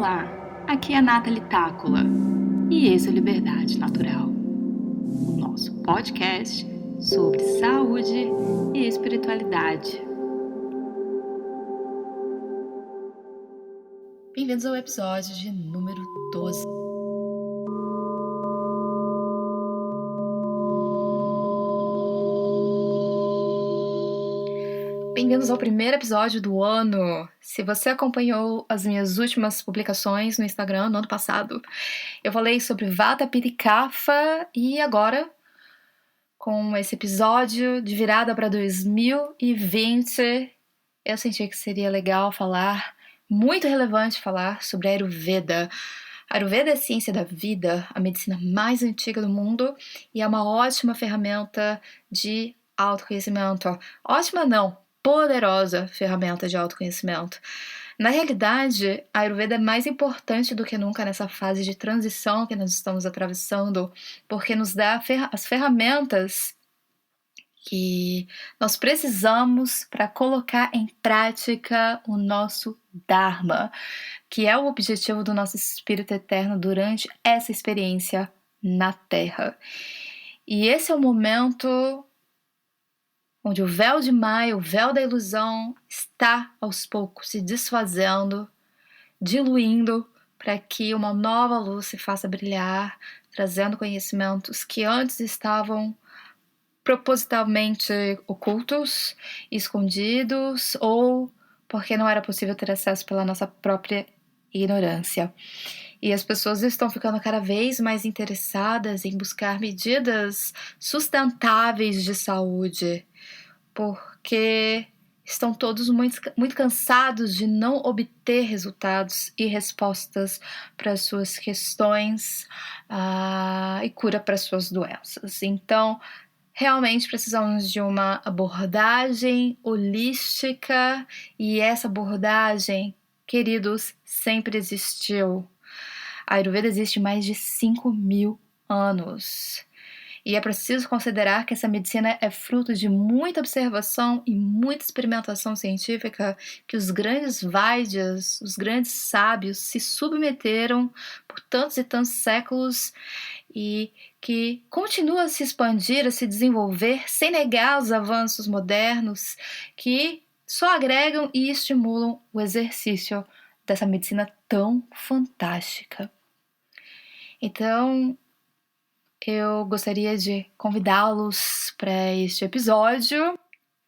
Olá, aqui é a Nathalie Tácula e esse é o Liberdade Natural, o nosso podcast sobre saúde e espiritualidade. Bem-vindos ao episódio de número 12. Bem-vindos ao primeiro episódio do ano. Se você acompanhou as minhas últimas publicações no Instagram no ano passado, eu falei sobre Vata Pitta Kapha e agora, com esse episódio de virada para 2020, eu senti que seria legal falar, muito relevante falar sobre a Ayurveda. A Ayurveda é a ciência da vida, a medicina mais antiga do mundo e é uma ótima ferramenta de autoconhecimento. Ótima não, poderosa ferramenta de autoconhecimento. Na realidade, a Ayurveda é mais importante do que nunca nessa fase de transição que nós estamos atravessando, porque nos dá as ferramentas que nós precisamos para colocar em prática o nosso Dharma, que é o objetivo do nosso espírito eterno durante essa experiência na Terra. E esse é o momento onde o véu de Maia, o véu da ilusão, está aos poucos se desfazendo, diluindo, para que uma nova luz se faça brilhar, trazendo conhecimentos que antes estavam propositalmente ocultos, escondidos, ou porque não era possível ter acesso pela nossa própria ignorância. E as pessoas estão ficando cada vez mais interessadas em buscar medidas sustentáveis de saúde, porque estão todos muito cansados de não obter resultados e respostas para suas questões e cura para suas doenças. Então, realmente precisamos de uma abordagem holística e essa abordagem, queridos, sempre existiu. A Ayurveda existe há mais de 5.000 anos. E é preciso considerar que essa medicina é fruto de muita observação e muita experimentação científica que os grandes Vaidyas, os grandes sábios, se submeteram por tantos e tantos séculos e que continua a se expandir, a se desenvolver, sem negar os avanços modernos que só agregam e estimulam o exercício dessa medicina tão fantástica. Então, eu gostaria de convidá-los para este episódio.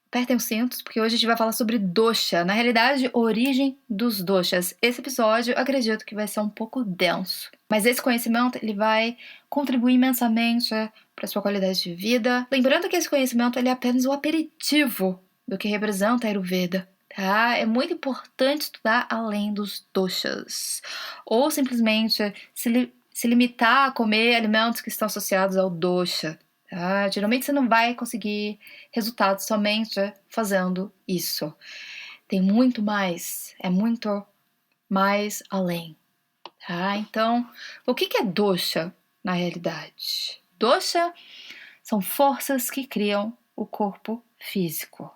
Apertem os cintos, porque hoje a gente vai falar sobre dosha. Na realidade, origem dos doshas. Esse episódio, acredito que vai ser um pouco denso. Mas esse conhecimento, ele vai contribuir imensamente para a sua qualidade de vida. Lembrando que esse conhecimento, ele é apenas o aperitivo do que representa a Ayurveda. Tá? É muito importante estudar além dos doshas. Ou simplesmente se limitar a comer alimentos que estão associados ao dosha. Tá? Geralmente você não vai conseguir resultados somente fazendo isso. Tem muito mais, é muito mais além. Tá? Então, o que é dosha na realidade? Dosha são forças que criam o corpo físico.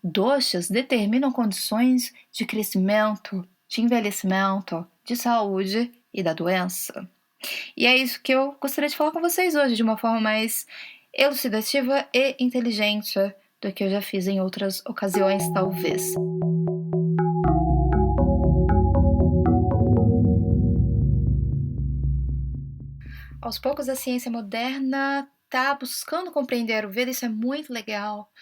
Doshas determinam condições de crescimento, de envelhecimento, de saúde e da doença. E é isso que eu gostaria de falar com vocês hoje, de uma forma mais elucidativa e inteligente do que eu já fiz em outras ocasiões, talvez. Aos poucos, a ciência moderna está buscando compreender a Ayurveda, isso é muito legal.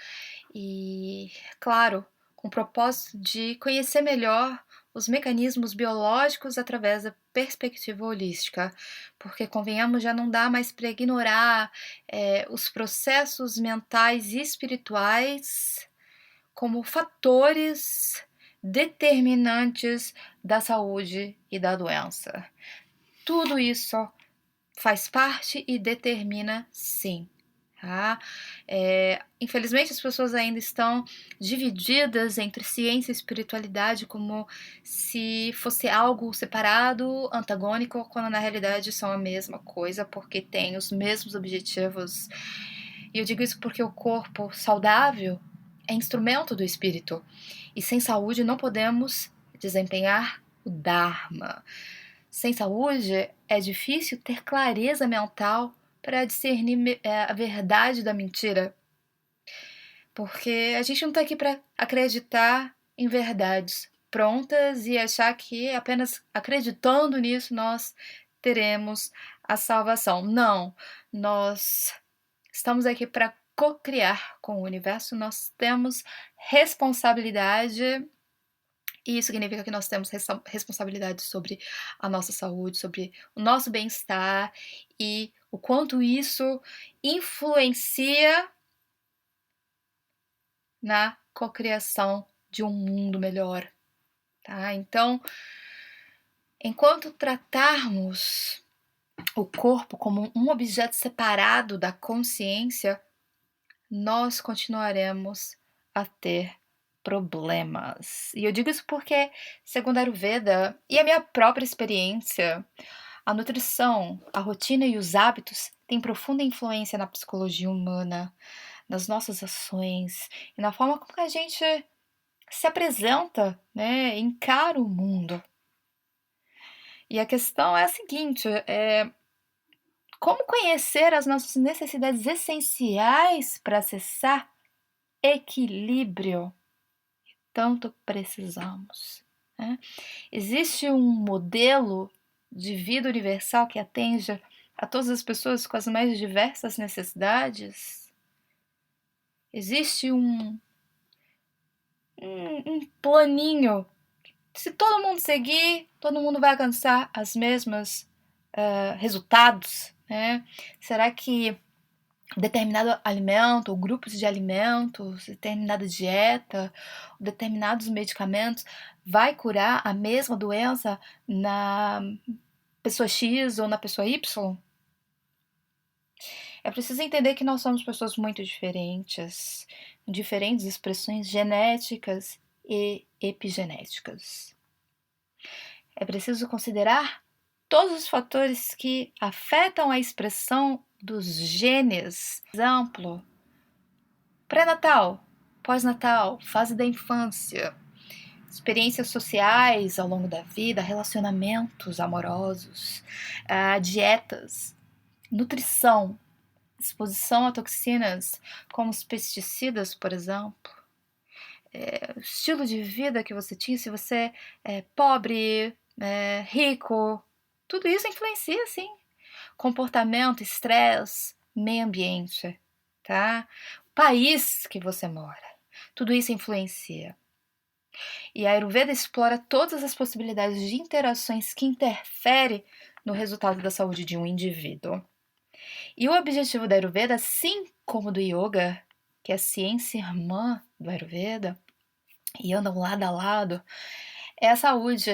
E, claro, com o propósito de conhecer melhor os mecanismos biológicos através da perspectiva holística, porque, convenhamos, já não dá mais para ignorar os processos mentais e espirituais como fatores determinantes da saúde e da doença. Tudo isso faz parte e determina, sim. Tá? Infelizmente as pessoas ainda estão divididas entre ciência e espiritualidade como se fosse algo separado, antagônico, quando na realidade são a mesma coisa, porque têm os mesmos objetivos. E eu digo isso porque o corpo saudável é instrumento do espírito, e sem saúde não podemos desempenhar o Dharma. Sem saúde, é difícil ter clareza mental para discernir a verdade da mentira. Porque a gente não está aqui para acreditar em verdades prontas e achar que apenas acreditando nisso nós teremos a salvação. Não, nós estamos aqui para co-criar com o universo, nós temos responsabilidade, e isso significa que nós temos responsabilidade sobre a nossa saúde, sobre o nosso bem-estar e o quanto isso influencia na cocriação de um mundo melhor, tá? Então, enquanto tratarmos o corpo como um objeto separado da consciência, nós continuaremos a ter problemas. E eu digo isso porque, segundo a Ayurveda e a minha própria experiência, a nutrição, a rotina e os hábitos têm profunda influência na psicologia humana, nas nossas ações e na forma como a gente se apresenta, né, encara o mundo. E a questão é a seguinte, como conhecer as nossas necessidades essenciais para acessar equilíbrio que tanto precisamos, né? Existe um modelo de vida universal que atende a todas as pessoas com as mais diversas necessidades? Existe um planinho. Se todo mundo seguir, todo mundo vai alcançar as mesmas resultados, né? Será que determinado alimento, ou grupos de alimentos, determinada dieta, determinados medicamentos vai curar a mesma doença na pessoa X ou na pessoa Y? É preciso entender que nós somos pessoas muito diferentes, com diferentes expressões genéticas e epigenéticas. É preciso considerar todos os fatores que afetam a expressão dos genes. Exemplo, pré-natal, pós-natal, fase da infância, experiências sociais ao longo da vida, relacionamentos amorosos, dietas, nutrição, exposição a toxinas como os pesticidas, por exemplo, estilo de vida que você tinha, se você é pobre, rico, tudo isso influencia, sim. Comportamento, estresse, meio ambiente, tá? O país que você mora, tudo isso influencia. E a Ayurveda explora todas as possibilidades de interações que interferem no resultado da saúde de um indivíduo. E o objetivo da Ayurveda, assim como do Yoga, que é a ciência irmã do Ayurveda, e andam lado a lado, é a saúde,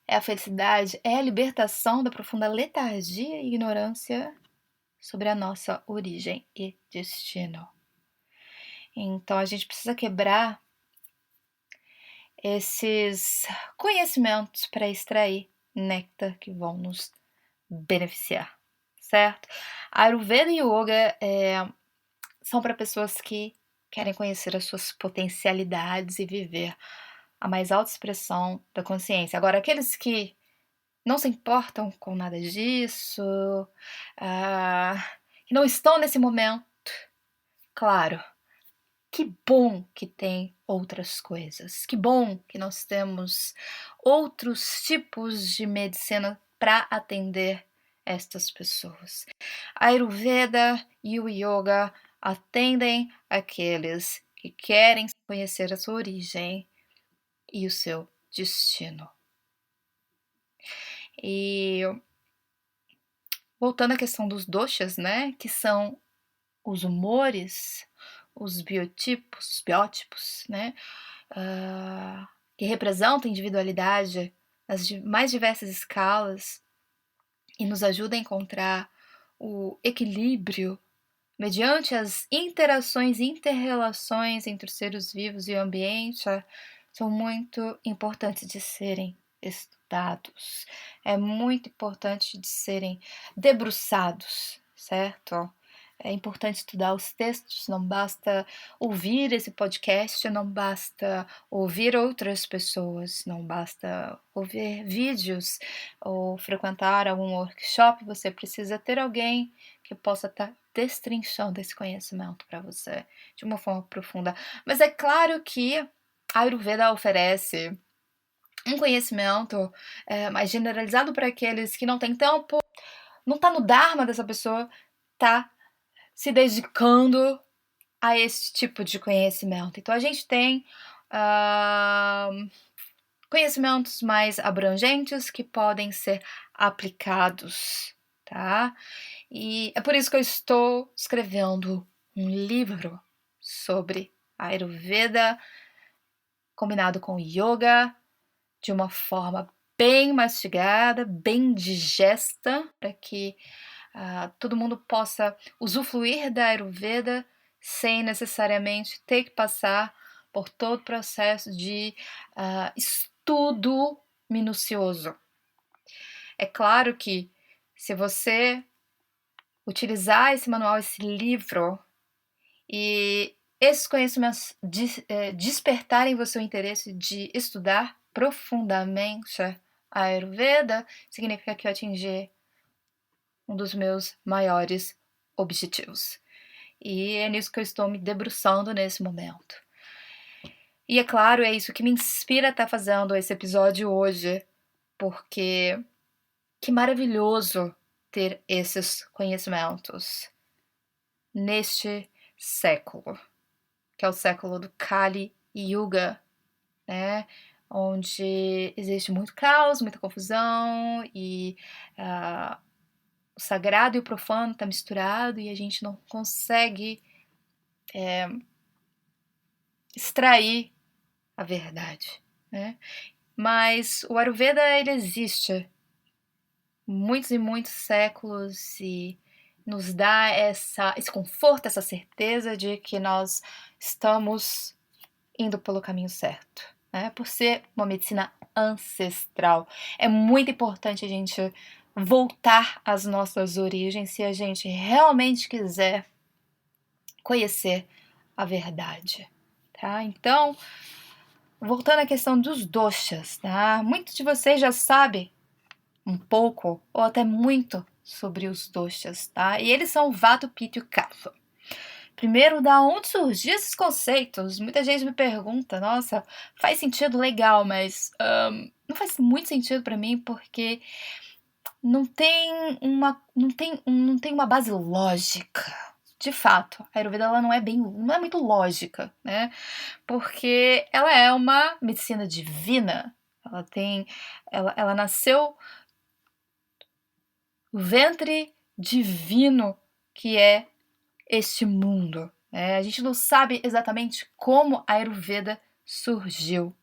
é a felicidade, é a libertação da profunda letargia e ignorância sobre a nossa origem e destino. Então a gente precisa quebrar esses conhecimentos para extrair néctar que vão nos beneficiar, certo? A Ayurveda e Yoga são para pessoas que querem conhecer as suas potencialidades e viver a mais alta expressão da consciência. Agora, aqueles que não se importam com nada disso, que não estão nesse momento, claro, que bom que tem outras coisas, que bom que nós temos outros tipos de medicina para atender estas pessoas. A Ayurveda e o Yoga atendem aqueles que querem conhecer a sua origem e o seu destino. E voltando à questão dos doshas, né, que são os humores, os biótipos, né, que representam a individualidade nas mais diversas escalas e nos ajudam a encontrar o equilíbrio mediante as interações e interrelações entre os seres vivos e o ambiente, são muito importantes de serem estudados. É muito importante de serem debruçados, certo? É importante estudar os textos, não basta ouvir esse podcast, não basta ouvir outras pessoas, não basta ouvir vídeos ou frequentar algum workshop, você precisa ter alguém que possa estar destrinchando esse conhecimento para você de uma forma profunda. Mas é claro que a Ayurveda oferece um conhecimento mais generalizado para aqueles que não têm tempo, não está no dharma dessa pessoa, tá se dedicando a esse tipo de conhecimento. Então a gente tem conhecimentos mais abrangentes que podem ser aplicados, tá? E é por isso que eu estou escrevendo um livro sobre Ayurveda combinado com Yoga de uma forma bem mastigada, bem digesta, para que todo mundo possa usufruir da Ayurveda sem necessariamente ter que passar por todo o processo de estudo minucioso. É claro que se você utilizar esse manual, esse livro, e esses conhecimentos despertarem você o interesse de estudar profundamente a Ayurveda, significa que eu atingi um dos meus maiores objetivos. E é nisso que eu estou me debruçando nesse momento. E é claro, é isso que me inspira a estar fazendo esse episódio hoje, porque que maravilhoso ter esses conhecimentos neste século, que é o século do Kali Yuga, né? Onde existe muito caos, muita confusão e o sagrado e o profano está misturado e a gente não consegue extrair a verdade, né? Mas o Ayurveda, ele existe muitos e muitos séculos e nos dá esse conforto, essa certeza de que nós estamos indo pelo caminho certo, né? Por ser uma medicina ancestral. É muito importante a gente voltar às nossas origens se a gente realmente quiser conhecer a verdade, tá? Então, voltando à questão dos doshas, tá? Muitos de vocês já sabem um pouco ou até muito sobre os doshas, tá? E eles são o Vata, o Pitta e o Kapha. Primeiro, da onde surgiram esses conceitos? Muita gente me pergunta, nossa, faz sentido, legal, mas não faz muito sentido para mim porque não tem uma base lógica. De fato, a Ayurveda ela não é muito lógica, né? Porque ela é uma medicina divina. Ela nasceu no ventre divino que é este mundo. A gente não sabe exatamente como a Ayurveda surgiu,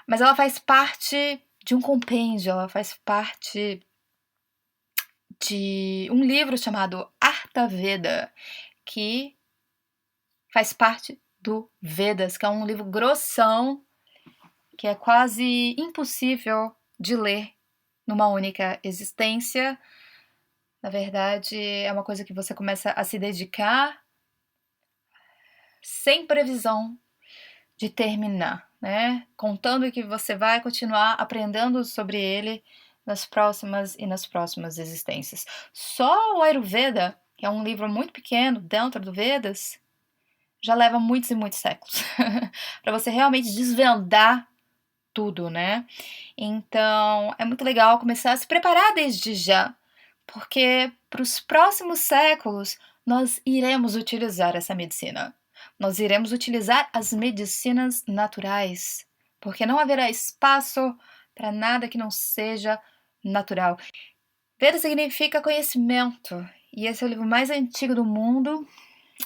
mas ela faz parte de um compêndio, ela faz parte de um livro chamado Artha Veda, que faz parte do Vedas, que é um livro grossão, que é quase impossível de ler numa única existência. Na verdade, é uma coisa que você começa a se dedicar sem previsão de terminar, né? Contando que você vai continuar aprendendo sobre ele nas próximas existências. Só o Ayurveda, que é um livro muito pequeno dentro do Vedas, já leva muitos e muitos séculos para você realmente desvendar tudo, né? Então, é muito legal começar a se preparar desde já, porque para os próximos séculos nós iremos utilizar essa medicina. Nós iremos utilizar as medicinas naturais, porque não haverá espaço para nada que não seja natural. Veda significa conhecimento, e esse é o livro mais antigo do mundo,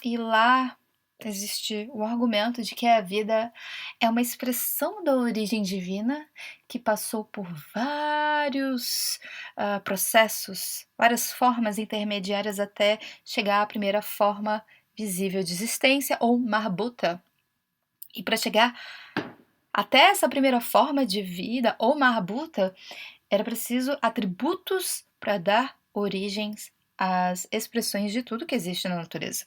e lá existe o argumento de que a vida é uma expressão da origem divina que passou por vários processos, várias formas intermediárias até chegar à primeira forma visível de existência, ou Mahabhuta. E para chegar até essa primeira forma de vida, ou Mahabhuta, era preciso atributos para dar origens as expressões de tudo que existe na natureza.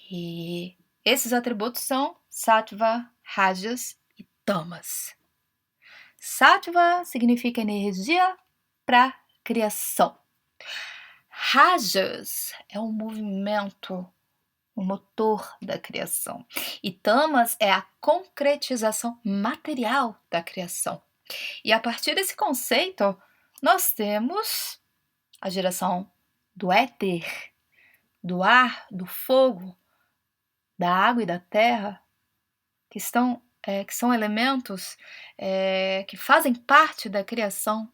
E esses atributos são Sattva, Rajas e Tamas. Sattva significa energia para criação. Rajas é um movimento, o motor da criação. E Tamas é a concretização material da criação. E a partir desse conceito, nós temos a geração do éter, do ar, do fogo, da água e da terra, que são elementos que fazem parte da criação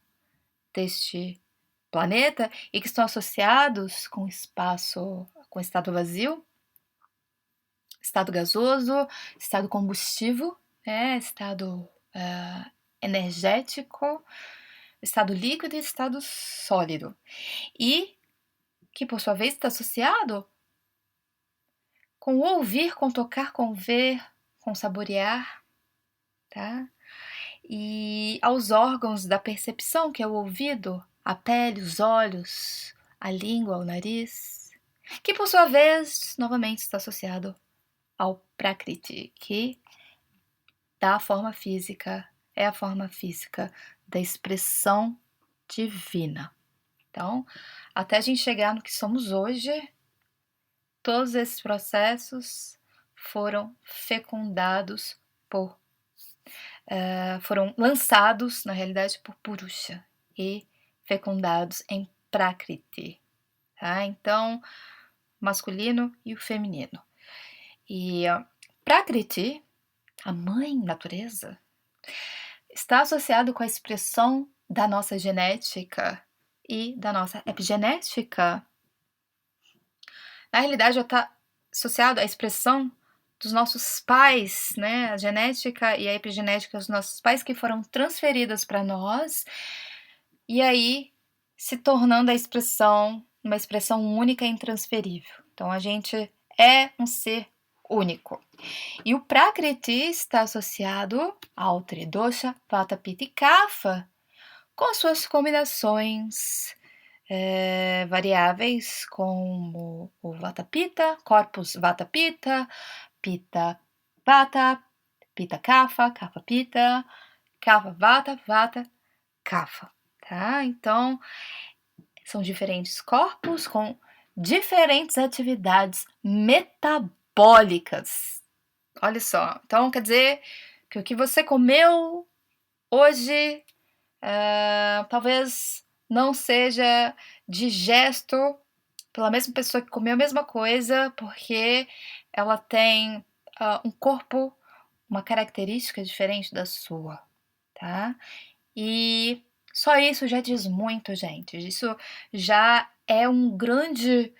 deste planeta e que estão associados com espaço, com estado vazio, estado gasoso, estado combustível, estado energético, estado líquido e estado sólido. E que, por sua vez, está associado com o ouvir, com tocar, com ver, com saborear, tá? E aos órgãos da percepção, que é o ouvido, a pele, os olhos, a língua, o nariz, que por sua vez, novamente, está associado ao Prakriti, que dá a forma física, é a forma física da expressão divina. Então, até a gente chegar no que somos hoje, todos esses processos foram fecundados foram lançados, na realidade, por Purusha e fecundados em Prakriti. Tá? Então, o masculino e o feminino. E Prakriti, a mãe natureza, está associado com a expressão da nossa genética e da nossa epigenética. Na realidade, já está associado à expressão dos nossos pais, né? A genética e a epigenética dos nossos pais que foram transferidas para nós, e aí se tornando uma expressão única e intransferível. Então, a gente é um ser único. E o Prakriti está associado ao Tridosha, Vata, Pitta e Kapha, com suas combinações variáveis, como o Vata Pitta, corpus Vata Pitta, Pitta Vata, Pitta Kapha, Kapha Pitta, Kapha Vata, Vata Kapha, tá? Então, são diferentes corpos com diferentes atividades metabólicas. Olha só, então quer dizer que o que você comeu hoje talvez não seja digesto pela mesma pessoa que comeu a mesma coisa, porque ela tem um corpo, uma característica diferente da sua, tá? E só isso já diz muito, gente. Isso já é um grande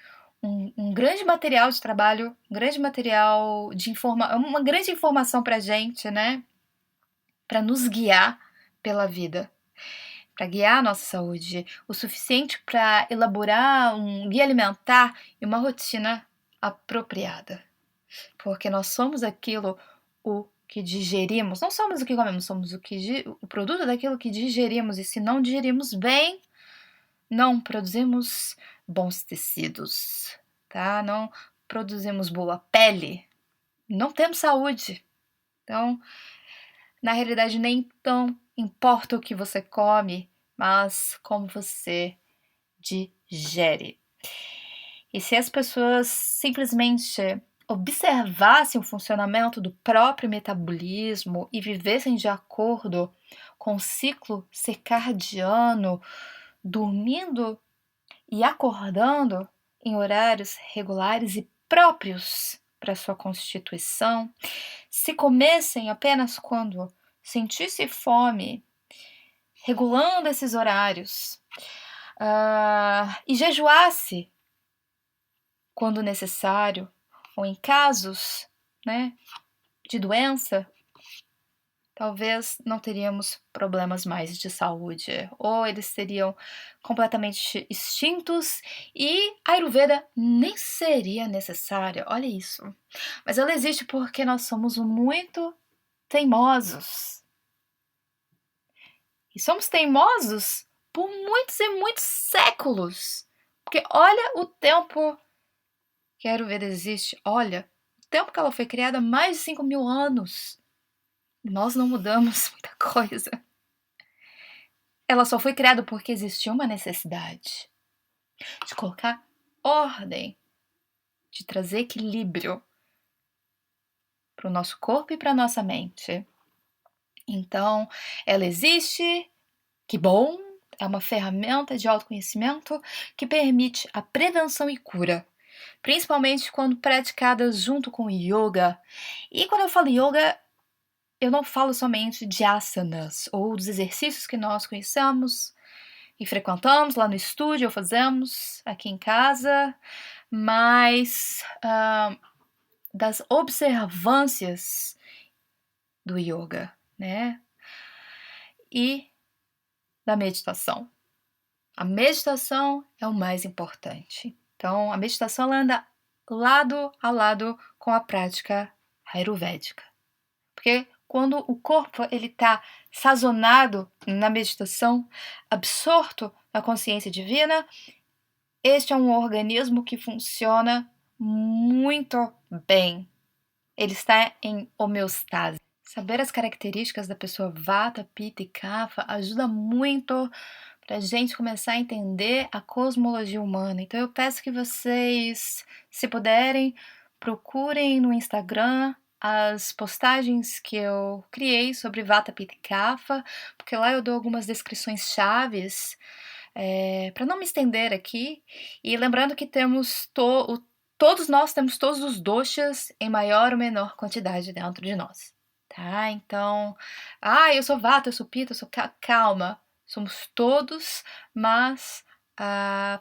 material de trabalho, um grande material de uma grande informação pra gente, né? Para nos guiar pela vida, para guiar a nossa saúde, o suficiente para elaborar um guia alimentar e uma rotina apropriada. Porque nós somos aquilo o que digerimos, não somos o que comemos, somos o produto daquilo que digerimos, e se não digerimos bem, não produzimos bons tecidos, tá? Não produzimos boa pele, não temos saúde. Então, na realidade, nem tão importa o que você come, mas como você digere. E se as pessoas simplesmente observassem o funcionamento do próprio metabolismo e vivessem de acordo com o ciclo circadiano, dormindo e acordando em horários regulares e próprios para sua constituição, se comessem apenas quando sentisse fome, regulando esses horários, e jejuasse quando necessário, ou em casos, né, de doença, talvez não teríamos problemas mais de saúde, ou eles seriam completamente extintos e a Ayurveda nem seria necessária. Olha isso. Mas ela existe porque nós somos muito teimosos. E somos teimosos por muitos e muitos séculos. Porque olha o tempo que a Ayurveda existe. Olha o tempo que ela foi criada, mais de 5.000 anos. Nós não mudamos muita coisa. Ela só foi criada porque existia uma necessidade de colocar ordem, de trazer equilíbrio para o nosso corpo e para a nossa mente. Então, ela existe, que bom, é uma ferramenta de autoconhecimento que permite a prevenção e cura, principalmente quando praticada junto com yoga. E quando eu falo yoga, eu não falo somente de asanas ou dos exercícios que nós conhecemos e frequentamos lá no estúdio ou fazemos aqui em casa, mas das observâncias do yoga, né? E da meditação. A meditação é o mais importante. Então, a meditação ela anda lado a lado com a prática ayurvédica. Porque quando o corpo está sazonado na meditação, absorto na consciência divina, este é um organismo que funciona muito bem. Ele está em homeostase. Saber as características da pessoa Vata, Pitta e Kapha ajuda muito para a gente começar a entender a cosmologia humana. Então eu peço que vocês, se puderem, procurem no Instagram as postagens que eu criei sobre Vata, Pitta e Kapha, porque lá eu dou algumas descrições chaves para não me estender aqui. E lembrando que todos nós temos todos os doshas em maior ou menor quantidade dentro de nós. Tá? Então, eu sou Vata, eu sou Pitta, eu sou calma. Somos todos, mas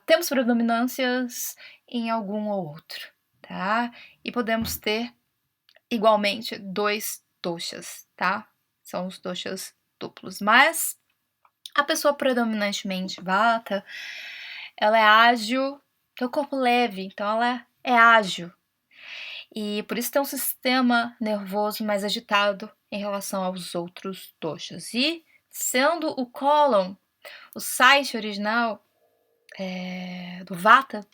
temos predominâncias em algum ou outro, tá? E podemos ter igualmente 2 doshas, tá? São os doshas duplos, mas a pessoa predominantemente Vata, ela é ágil, tem o corpo leve, então ela é ágil. E por isso tem um sistema nervoso mais agitado em relação aos outros doshas. E sendo o Colon o site original do Vata,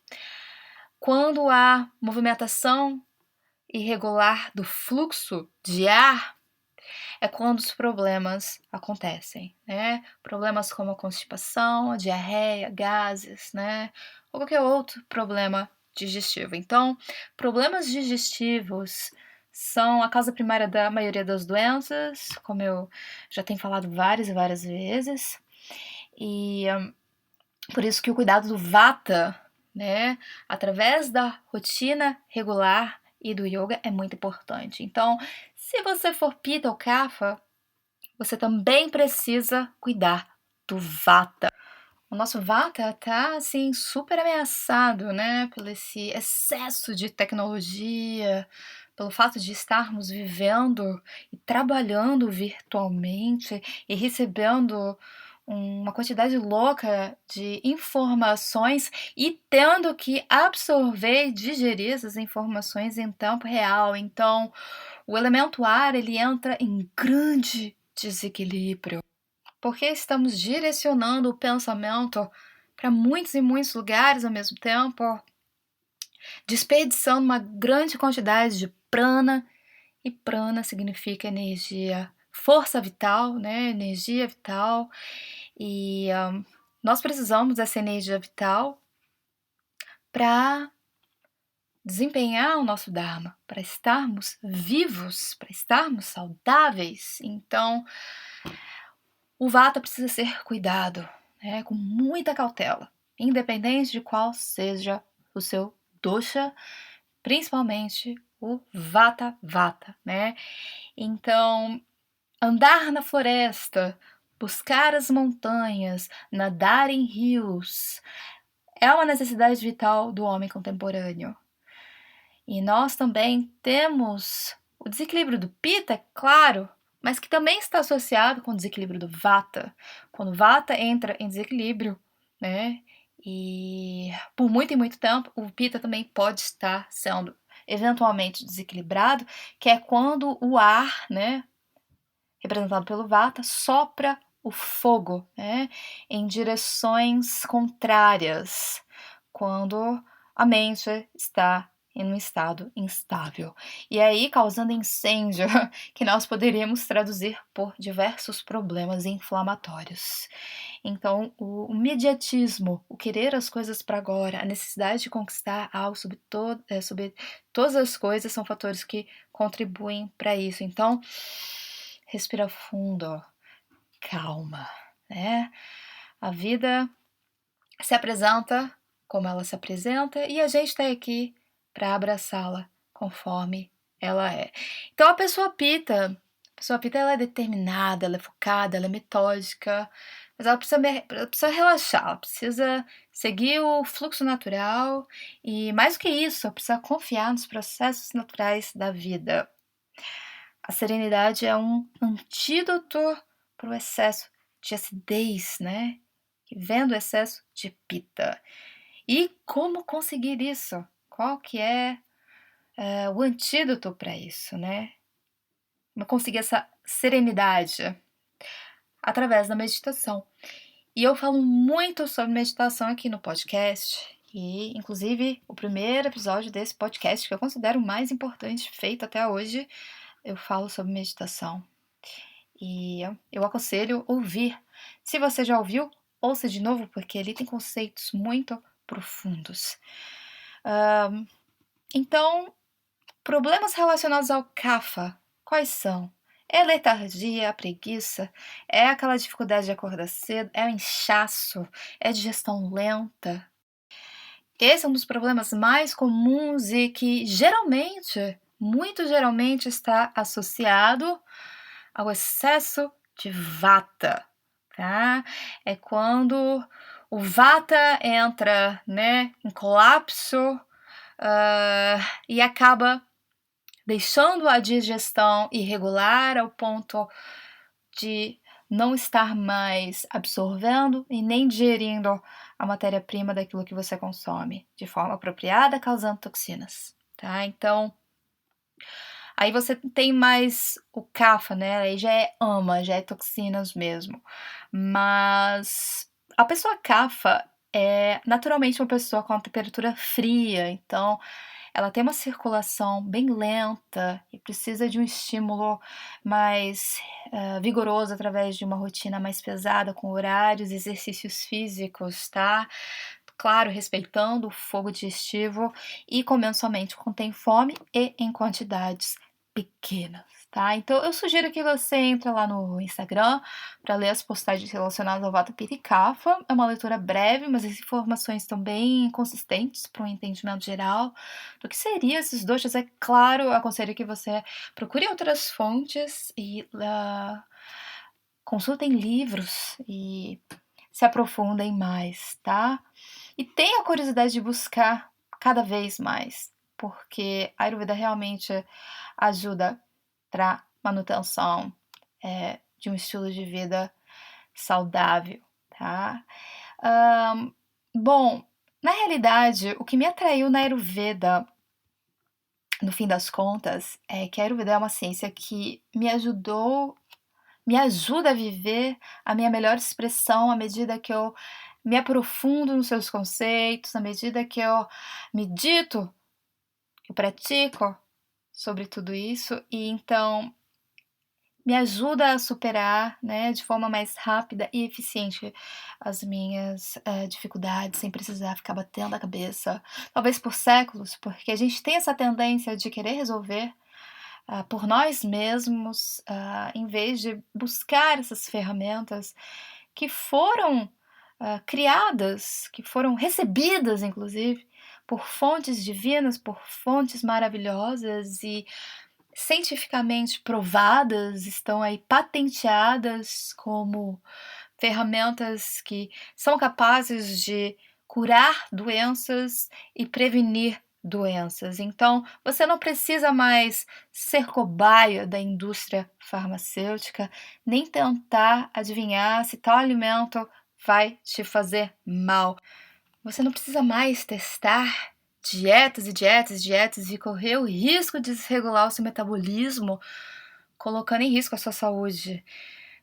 quando há movimentação irregular do fluxo de ar, é quando os problemas acontecem, né? Problemas como a constipação, a diarreia, gases, né? Ou qualquer outro problema digestivo. Então, problemas digestivos são a causa primária da maioria das doenças, como eu já tenho falado várias e várias vezes. E por isso que o cuidado do Vata, né, através da rotina regular e do yoga é muito importante. Então, se você for Pitta ou Kapha, você também precisa cuidar do Vata. O nosso Vata tá assim super ameaçado, né, pelo esse excesso de tecnologia, pelo fato de estarmos vivendo e trabalhando virtualmente e recebendo uma quantidade louca de informações e tendo que absorver e digerir essas informações em tempo real. Então, o elemento ar ele entra em grande desequilíbrio, porque estamos direcionando o pensamento para muitos e muitos lugares ao mesmo tempo, desperdiçando uma grande quantidade de prana, e prana significa energia, força vital, né? Energia vital. E nós precisamos dessa energia vital para desempenhar o nosso Dharma, para estarmos vivos, para estarmos saudáveis. Então, o Vata precisa ser cuidado, né, com muita cautela, independente de qual seja o seu dosha, principalmente o Vata, né? Então, andar na floresta, buscar as montanhas, nadar em rios, é uma necessidade vital do homem contemporâneo. E nós também temos o desequilíbrio do Pitta, claro, mas que também está associado com o desequilíbrio do Vata. Quando o Vata entra em desequilíbrio, né, e por muito e muito tempo, o Pitta também pode estar sendo eventualmente desequilibrado, que é quando o ar, né, representado pelo Vata, sopra o fogo, né, em direções contrárias, quando a mente está em um estado instável. E aí causando incêndio, que nós poderíamos traduzir por diversos problemas inflamatórios. Então, o imediatismo, o querer as coisas para agora, a necessidade de conquistar algo sobre todas as coisas são fatores que contribuem para isso. Então, respira fundo, calma, né? A vida se apresenta como ela se apresenta e a gente está aqui para abraçá-la conforme ela é. Então a pessoa pita ela é determinada, ela é focada, ela é metódica, mas ela precisa relaxar, ela precisa seguir o fluxo natural e, mais do que isso, ela precisa confiar nos processos naturais da vida. A serenidade é um antídoto para o excesso de acidez, né? Que vem do excesso de pita. E como conseguir isso? Qual que é o antídoto para isso, né? Como conseguir essa serenidade? Através da meditação. E eu falo muito sobre meditação aqui no podcast. E, inclusive, o primeiro episódio desse podcast, que eu considero o mais importante feito até hoje, eu falo sobre meditação. E eu aconselho ouvir. Se você já ouviu, ouça de novo, porque ele tem conceitos muito profundos. Então, problemas relacionados ao kapha, quais são? É a letargia, a preguiça, é aquela dificuldade de acordar cedo, é o inchaço, é a digestão lenta. Esse é um dos problemas mais comuns e que geralmente, muito geralmente, está associado ao excesso de vata, tá? É quando o vata entra, né, em colapso e acaba deixando a digestão irregular ao ponto de não estar mais absorvendo e nem digerindo a matéria-prima daquilo que você consome de forma apropriada, causando toxinas, tá? Então, aí você tem mais o kapha, né? Aí já é ama, já é toxinas mesmo. Mas a pessoa kapha é naturalmente uma pessoa com a temperatura fria, então ela tem uma circulação bem lenta e precisa de um estímulo mais vigoroso através de uma rotina mais pesada, com horários, exercícios físicos, tá? Claro, respeitando o fogo digestivo e comendo somente quando tem fome e em quantidades pequenas, tá? Então eu sugiro que você entre lá no Instagram para ler as postagens relacionadas ao Vata, Pitta e Kapha. É uma leitura breve, mas as informações estão bem consistentes para um entendimento geral do que seriam esses doshas. É claro, eu aconselho que você procure outras fontes e consultem livros e se aprofundem mais, tá? E tenha curiosidade de buscar cada vez mais, porque a Ayurveda realmente ajuda para manutenção de um estilo de vida saudável, tá? Bom, na realidade, o que me atraiu na Ayurveda, no fim das contas, é que a Ayurveda é uma ciência que me ajuda a viver a minha melhor expressão à medida que eu me aprofundo nos seus conceitos, à medida que eu medito, que eu pratico sobre tudo isso, e então me ajuda a superar, né, de forma mais rápida e eficiente as minhas dificuldades, sem precisar ficar batendo a cabeça, talvez por séculos, porque a gente tem essa tendência de querer resolver por nós mesmos, em vez de buscar essas ferramentas que foram criadas, que foram recebidas, inclusive, por fontes divinas, por fontes maravilhosas e cientificamente provadas, estão aí patenteadas como ferramentas que são capazes de curar doenças e prevenir doenças. Então, você não precisa mais ser cobaia da indústria farmacêutica, nem tentar adivinhar se tal alimento vai te fazer mal. Você não precisa mais testar dietas e dietas e dietas e correr o risco de desregular o seu metabolismo, colocando em risco a sua saúde.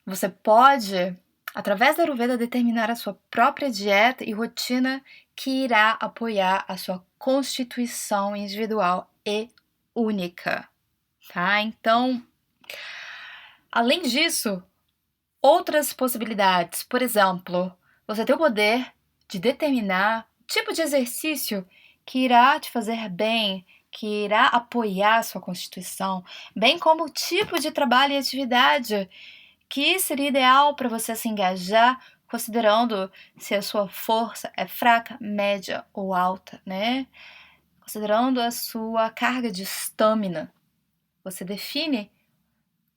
Você pode através da Ayurveda, determinar a sua própria dieta e rotina que irá apoiar a sua constituição individual e única, tá? Então, além disso, outras possibilidades, por exemplo, você tem o poder de determinar o tipo de exercício que irá te fazer bem, que irá apoiar a sua constituição, bem como o tipo de trabalho e atividade que seria ideal para você se engajar, considerando se a sua força é fraca, média ou alta, né? Considerando a sua carga de estamina. Você define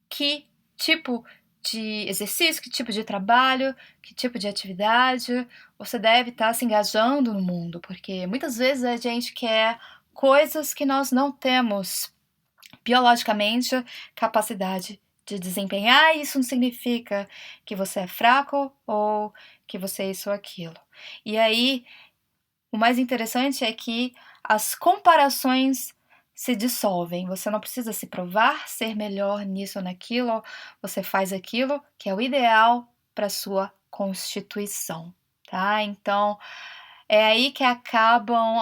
que tipo de exercício, que tipo de trabalho, que tipo de atividade você deve estar se engajando no mundo, porque muitas vezes a gente quer coisas que nós não temos biologicamente capacidade de desempenhar, e isso não significa que você é fraco ou que você é isso ou aquilo. E aí, o mais interessante é que as comparações se dissolvem. Você não precisa se provar ser melhor nisso ou naquilo, você faz aquilo que é o ideal para sua constituição, tá? Então, é aí que acabam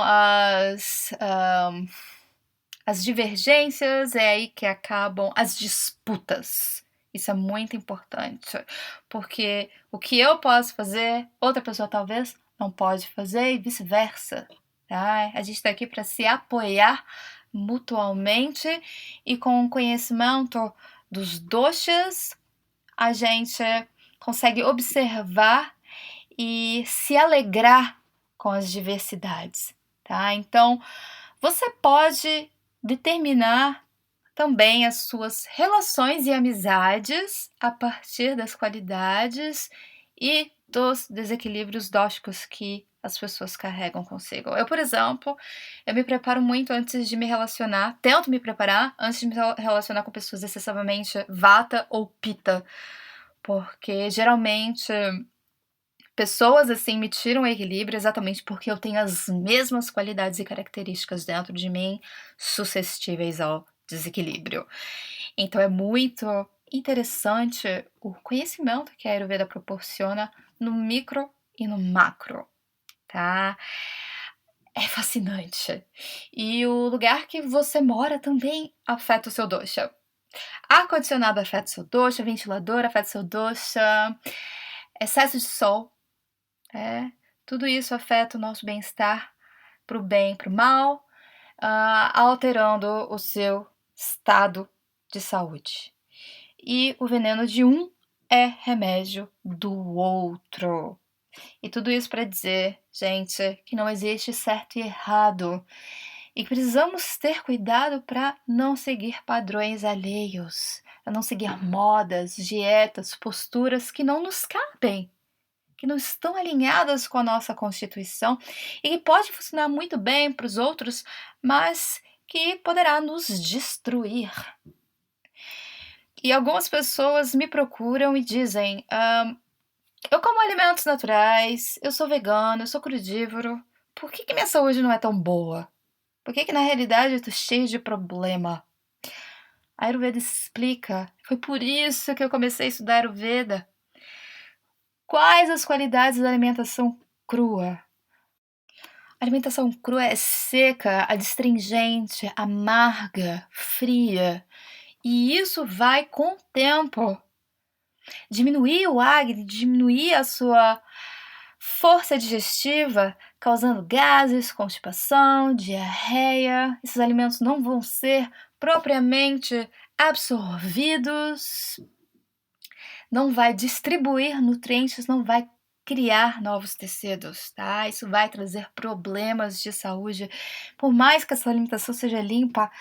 as divergências, é aí que acabam as disputas. Isso é muito importante, porque o que eu posso fazer, outra pessoa talvez não pode fazer e vice-versa. Tá? A gente está aqui para se apoiar mutuamente e com o conhecimento dos doshas, a gente consegue observar e se alegrar com as diversidades. Tá? Então, você pode determinar também as suas relações e amizades a partir das qualidades e dos desequilíbrios dóxicos que as pessoas carregam consigo. Eu, por exemplo, eu me preparo muito antes de me relacionar, tento me preparar antes de me relacionar com pessoas excessivamente vata ou pita, porque geralmente pessoas assim me tiram o equilíbrio exatamente porque eu tenho as mesmas qualidades e características dentro de mim suscetíveis ao desequilíbrio. Então é muito interessante o conhecimento que a Ayurveda proporciona no micro e no macro, tá? É fascinante. E o lugar que você mora também afeta o seu dosha. Ar-condicionado afeta o seu dosha, ventilador afeta o seu dosha, excesso de sol, tudo isso afeta o nosso bem-estar para o bem e para o mal, alterando o seu estado de saúde. E o veneno de um é remédio do outro. E tudo isso para dizer, gente, que não existe certo e errado. E precisamos ter cuidado para não seguir padrões alheios, para não seguir modas, dietas, posturas que não nos cabem, que não estão alinhadas com a nossa Constituição e que pode funcionar muito bem para os outros, mas que poderá nos destruir. E algumas pessoas me procuram e dizem: eu como alimentos naturais, eu sou vegano, eu sou crudívoro, por que minha saúde não é tão boa? Por que na realidade eu tô cheio de problema? A Ayurveda explica, foi por isso que eu comecei a estudar Ayurveda. Quais as qualidades da alimentação crua? A alimentação crua é seca, adstringente, amarga, fria. E isso vai com o tempo diminuir o Agni, diminuir a sua força digestiva, causando gases, constipação, diarreia. Esses alimentos não vão ser propriamente absorvidos, não vai distribuir nutrientes, não vai criar novos tecidos, tá? Isso vai trazer problemas de saúde, por mais que essa alimentação seja limpa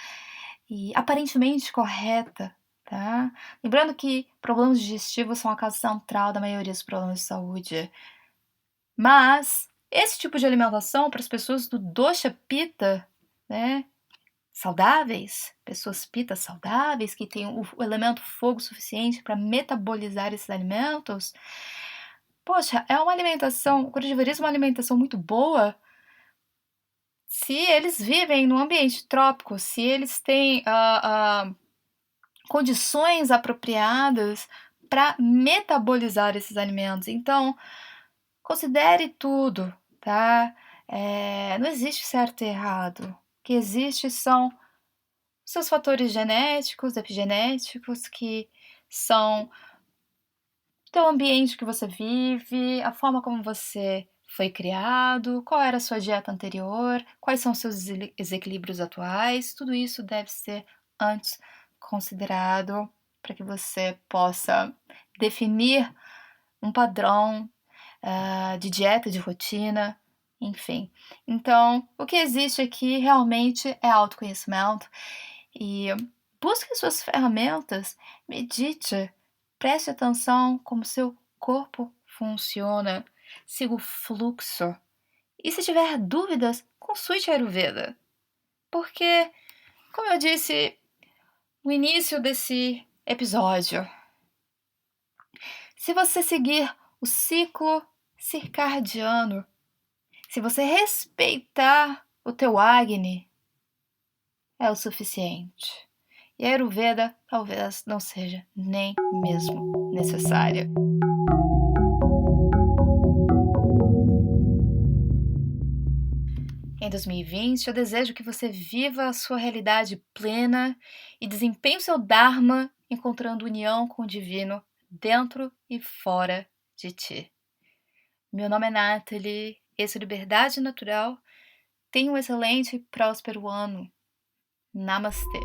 e aparentemente correta, tá? Lembrando que problemas digestivos são a causa central da maioria dos problemas de saúde. Mas esse tipo de alimentação para as pessoas do dosha pitta, né? Saudáveis, pessoas pitta saudáveis, que têm o elemento fogo suficiente para metabolizar esses alimentos, poxa, é uma alimentação, o crudivorismo é uma alimentação muito boa se eles vivem num ambiente trópico, se eles têm condições apropriadas para metabolizar esses alimentos. Então, considere tudo, tá? Não existe certo e errado. O que existe são seus fatores genéticos, epigenéticos, que são o teu ambiente que você vive, a forma como você foi criado, qual era a sua dieta anterior, quais são os seus desequilíbrios atuais. Tudo isso deve ser antes considerado para que você possa definir um padrão de dieta, de rotina, enfim. Então, o que existe aqui realmente é autoconhecimento e busque suas ferramentas, medite, preste atenção como seu corpo funciona, siga o fluxo. E se tiver dúvidas, consulte a Ayurveda. Porque, como eu disse no início desse episódio, se você seguir o ciclo circadiano, se você respeitar o teu Agni, é o suficiente. E a Ayurveda talvez não seja nem mesmo necessária. Em 2020, eu desejo que você viva a sua realidade plena e desempenhe o seu Dharma, encontrando união com o divino dentro e fora de ti. Meu nome é Nathalie, esse é Liberdade Natural. Tenha um excelente e próspero ano. Namastê.